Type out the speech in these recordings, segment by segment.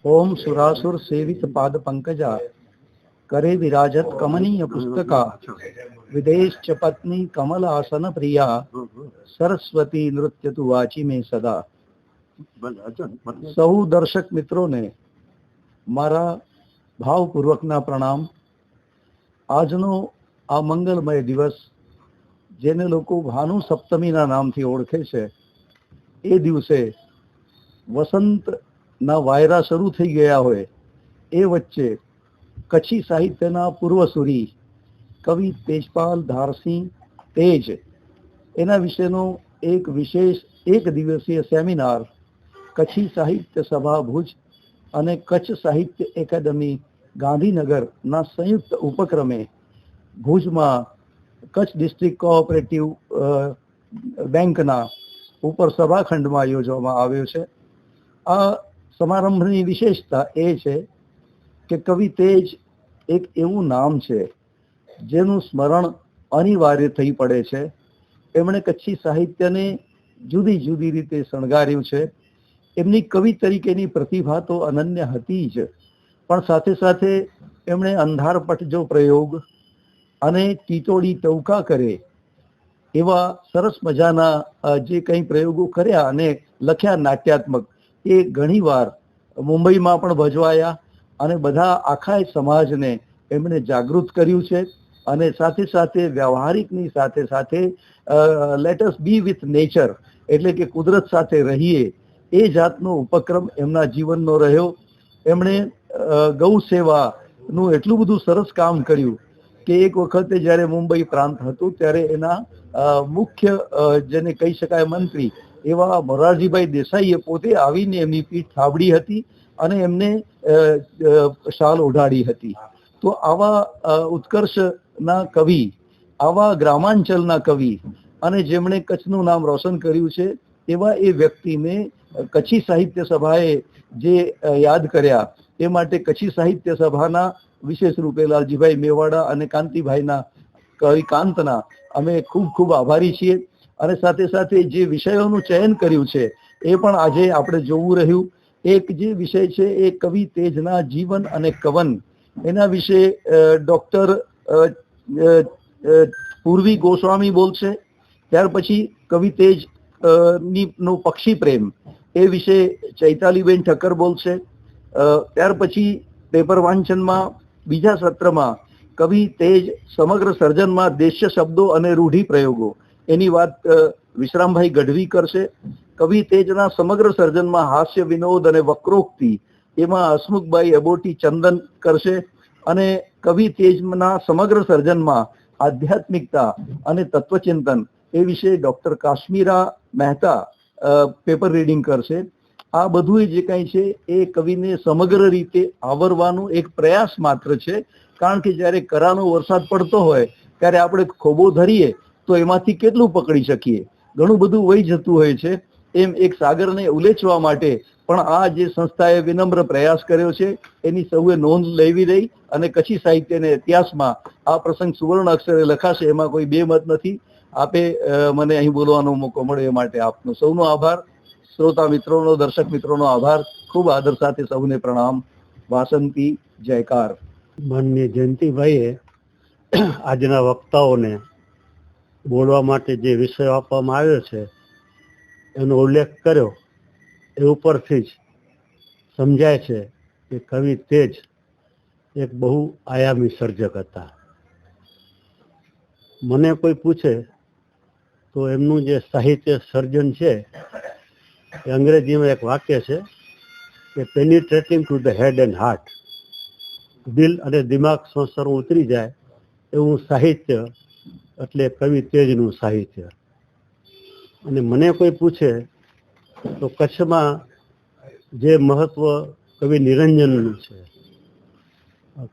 ओम सुरासुर सेवित पाद पंकजा करे विराजत कमनीय पुस्तका विदेश च पत्नी कमल आसन प्रिया सरस्वती नृत्य तु वाची में सदा। સૌ દર્શક મિત્રોને મારા ભાવપૂર્વકના પ્રણામ। આજનો આ મંગલમય દિવસ, જેને લોકો ભાનુ સપ્તમીના નામથી ઓળખે છે, એ દિવસે વસંતના વાયરા શરૂ થઈ ગયા હોય એ વચ્ચે કચ્છી સાહિત્યના પૂર્વસૂરી કવિ તેજપાલ ધારસિંહ તેજ એના વિશેનો એક વિશેષ એક દિવસીય સેમિનાર કચ્છી સાહિત્ય સભા ભુજ અને કચ્છ સાહિત્ય એકેડમી ગાંધીનગરના સંયુક્ત ઉપક્રમે ભુજમાં કચ્છ ડિસ્ટ્રિક્ટ કોઓપરેટિવ બેંકના ઉપર સભાખંડમાં યોજવામાં આવ્યો છે। આ સમારંભની વિશેષતા એ છે કે કવિ તેજ એક એવું નામ છે જેનું સ્મરણ અનિવાર્ય થઈ પડે છે। એમણે કચ્છી સાહિત્યને જુદી જુદી રીતે શણગાર્યું છે। એમની કવિ તરીકેની પ્રતિભા તો અનન્ય હતી જ, પણ સાથે સાથે એમણે અંધારપટ જો પ્રયોગ અને ટીટોડી ટૌકા કરે એવા સરસ મજાના જે કંઈ પ્રયોગો કર્યા અને લખ્યા નાટ્યાત્મક, એ ઘણીવાર મુંબઈમાં પણ ભજવાયા અને બધા આખા સમાજને એમણે જાગૃત કર્યું છે। અને સાથે સાથે વ્યવહારિકની સાથે સાથે let us be with nature, એટલે કે કુદરત સાથે રહીએ, એ જાતનો ઉપક્રમ એમના જીવનનો રહ્યો। એમણે ગૌ સેવાનું એટલું બધું સરસ કામ કર્યું કે એક વખતે જ્યારે મુંબઈ પ્રાંત હતું ત્યારે એના મુખ્ય જેને કહી શકાય મંત્રી એવા મોરારજીભાઈ દેસાઈએ પોતે આવીને એમની પીઠ થાબડી હતી અને એમને શાલ ઓઢાડી હતી। તો આવા ઉત્કર્ષના કવિ, આવા ગ્રામાંચલના કવિ અને જેમણે કચ્છનું નામ રોશન કર્યું છે, એવા એ વ્યક્તિને કચ્છી સાહિત્ય સભાએ જે યાદ કર્યા, એ માટે કચ્છી સાહિત્ય સભાના વિશેષ રૂપે લાલજીભાઈ મેવાડા અને કાંતિભાઈના કવિ કાંતના અમે ખૂબ ખૂબ આભારી છીએ। અને સાથે સાથે જે વિષયોનું ચયન કર્યું છે એ પણ આજે આપણે જોવું રહ્યું। એક જે વિષય છે એ કવિ તેજના જીવન અને કવન, એના વિશે ડૉક્ટર પૂર્વી ગોસ્વામી બોલશે। ત્યાર પછી કવિ તેજ નો પક્ષી પ્રેમ, એ વિશે ચૈતાલીબેન ઠક્કર બોલશે। ત્યાર પછી પેપર વાંચનમાં બીજા સત્રમાં કવિ તેજ સમગ્ર સર્જનમાં દેશ્ય શબ્દો અને રૂઢિ પ્રયોગો, એની વાત વિશ્રામભાઈ ગઢવી કરશે। કવિ તેજના સમગ્ર સર્જનમાં હાસ્ય વિનોદ અને વક્રોક્તિ, એમાં હસમુખભાઈ અબોટી ચંદન કરશે। અને કવિ તેજના સમગ્ર સર્જનમાં આધ્યાત્મિકતા અને તત્વચિંતન, એ વિશે doctor Kashmira Mehta paper reading કરશે। આ બધું જે કંઈ છે એ કવિને સમગ્ર રીતે આવરવાનું એક પ્રયાસ માત્ર છે, કારણ કે જ્યારે કરાનો વરસાદ પડતો હોય ત્યારે આપણે ખોબો ધરીએ તો એમાંથી કેટલું પકડી શકીએ, ઘણું બધું વહી જતું હોય છે। એમ એક સાગરને ઉલેચવા માટે પણ આ જે સંસ્થાએ વિનમ્ર પ્રયાસ કર્યો છે, એની સૌએ નોંધ લેવી રહી અને કચ્છી સાહિત્યના ઇતિહાસમાં આ પ્રસંગ સુવર્ણ અક્ષરે લખાશે, એમાં કોઈ બે મત નથી। આપે મને અહીં બોલવાનો મોકો મળ્યો એ માટે આપનો સૌનો આભાર। શ્રોતા મિત્રોનો, દર્શક મિત્રોનો આભાર। ખૂબ આદર સાથે સૌને પ્રણામ। વાસંતી જયકાર। માનનીય જયંતિભાઈએ આજના વક્તાઓને બોલવા માટે જે વિષય આપવામાં આવ્યો છે એનો ઉલ્લેખ કર્યો, એ ઉપરથી જ સમજાય છે કે કવિ તેજ એક બહુ આયામી સર્જક હતા। મને કોઈ પૂછે તો એમનું જે સાહિત્ય સર્જન છે, એ અંગ્રેજીમાં એક વાક્ય છે કે penetrating to the head and heart, દિલ અને દિમાગ સંસારમાં ઉતરી જાય એવું સાહિત્ય એટલે કવિ તેજનું સાહિત્ય। અને મને કોઈ પૂછે તો કચ્છમાં જે મહત્વ કવિ નિરંજનનું છે,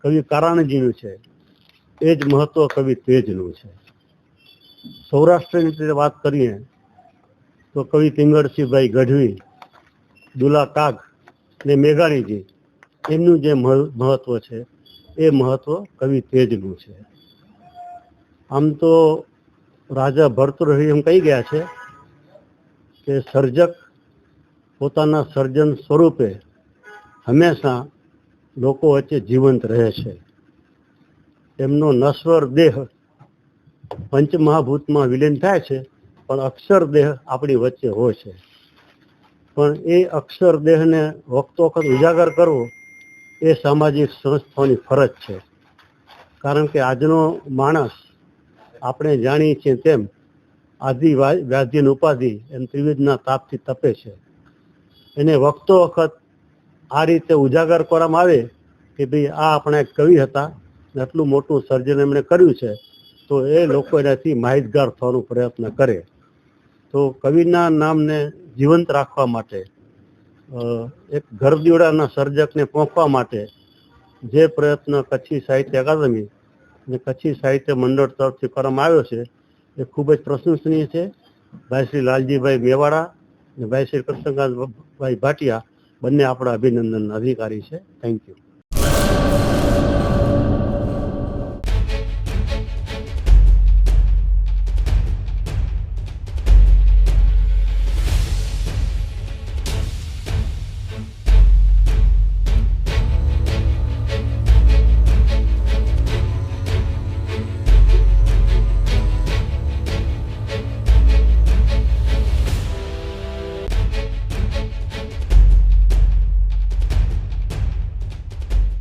કવિ કારાણજીનું છે, એ જ મહત્વ કવિ તેજનું છે। સૌરાષ્ટ્રની રીતે વાત કરીએ તો કવિ પિંગળસિંહભાઈ ગઢવી, દુલા કાગ ને મેઘાણીજી, એમનું જે મહત્વ છે એ મહત્વ કવિ તેજનું છે। આમ તો રાજા ભર્તૃહરિ એમ કહી ગયા છે કે સર્જક પોતાના સર્જન સ્વરૂપે હંમેશા લોકો વચ્ચે જીવંત રહે છે. એમનો નશ્વર દેહ પંચમહાભૂતમાં વિલીન થાય છે, પણ અક્ષર દેહ આપણી વચ્ચે હોય છે. પણ એ અક્ષર દેહને વખતો વખત ઉજાગર કરવો એ સામાજિક સંસ્થાઓની ફરજ છે. કારણ કે આજનો માણસ આપણે જાણીએ છીએ તેમ આદિ વ્યાધિન ઉપાધિ એમ ત્રિવિધના તાપથી તપે છે. એને વખતો વખત આ રીતે ઉજાગર કરવામાં આવે કે ભાઈ આ આપણા એક કવિ હતા ને આટલું મોટું સર્જન એમણે કર્યું છે, તો એ લોકો એનાથી માહિતગાર થવાનો પ્રયત્ન કરે. તો કવિના નામને જીવંત રાખવા માટે, એક ઘરદીવડાના સર્જકને પહોંચવા માટે જે પ્રયત્ન કચ્છી સાહિત્ય અકાદમી અને કચ્છી સાહિત્ય મંડળ તરફથી કરવામાં આવ્યો છે એ ખૂબ જ પ્રશંસનીય છે. ભાઈ શ્રી લાલજીભાઈ મેવાડા અને ભાઈ શ્રી કૃષ્ણકાંતભાઈ ભાટિયા બંને આપણા અભિનંદનના અધિકારી છે. Thank you.